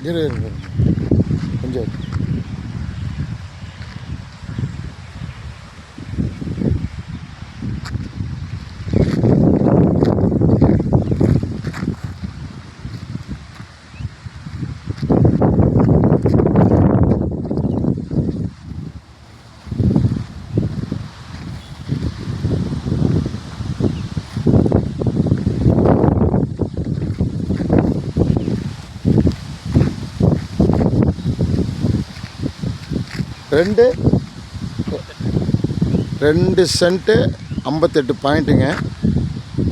கொஞ்சம் ரெண்டு சென்ட்டு 58 பாயிண்ட்டுங்க,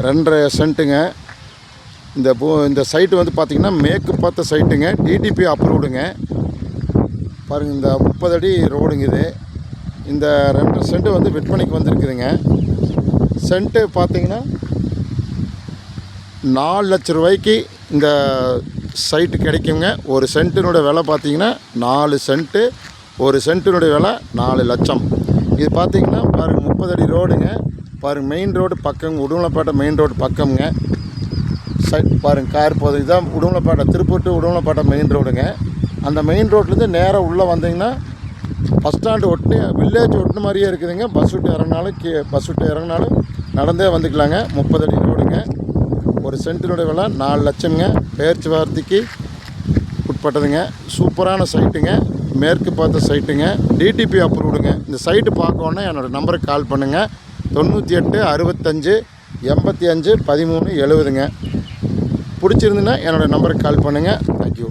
2.5 சென்ட்டுங்க. இந்த சைட்டு வந்து பார்த்திங்கன்னா மேற்கு பார்த்த சைட்டுங்க, டிடிபி அப்ரூவ்டுங்க. பாருங்கள், இந்த 30 அடி ரோடுங்க இது. இந்த 2.5 சென்ட்டு வந்து விற்பனைக்கு வந்திருக்குதுங்க. சென்ட்டு பார்த்திங்கன்னா 4 லட்ச ரூபாய்க்கு இந்த சைட்டு கிடைக்குங்க. ஒரு சென்ட்டினோட விலை பார்த்திங்கன்னா 4 சென்ட்டு. ஒரு சென்ட்டினுடைய விலை 4 லட்சம். இது பார்த்திங்கன்னா பாருங்கள், 30 அடி ரோடுங்க. பாருங்கள், மெயின் ரோடு பக்கம், உடுமலைப்பேட்டை மெயின் ரோடு பக்கம்ங்க. சைட் பாருங்கள், கார் போகுது. இதுதான் உடுமலைப்பேட்டை, திருப்பூர் டு உடுமலைப்பேட்டை மெயின் ரோடுங்க. அந்த மெயின் ரோட்லேருந்து நேராக உள்ளே வந்தீங்கன்னா பஸ் ஸ்டாண்டு ஒட்டி, வில்லேஜ் ஒட்டின மாதிரியே இருக்குதுங்க. பஸ் விட்டு இறங்கினாலும் நடந்தே வந்துக்கலாங்க. 30 அடி ரோடுங்க. ஒரு சென்ட்டினுடைய விலை 4 லட்சம்ங்க. பேச்சுவார்த்தைக்கு உட்பட்டதுங்க. சூப்பரான சைட்டுங்க, மேற்கு பார்த்த சைட்டுங்க, டிடிபி அப்ரூவ்டுங்க. இந்த சைட்டு பார்க்கணுன்னா என்னோடய நம்பருக்கு கால் பண்ணுங்கள். 98 65 85 13 70ங்க. பிடிச்சிருந்துன்னா என்னோடய நம்பருக்கு கால் பண்ணுங்கள். தேங்க்யூ.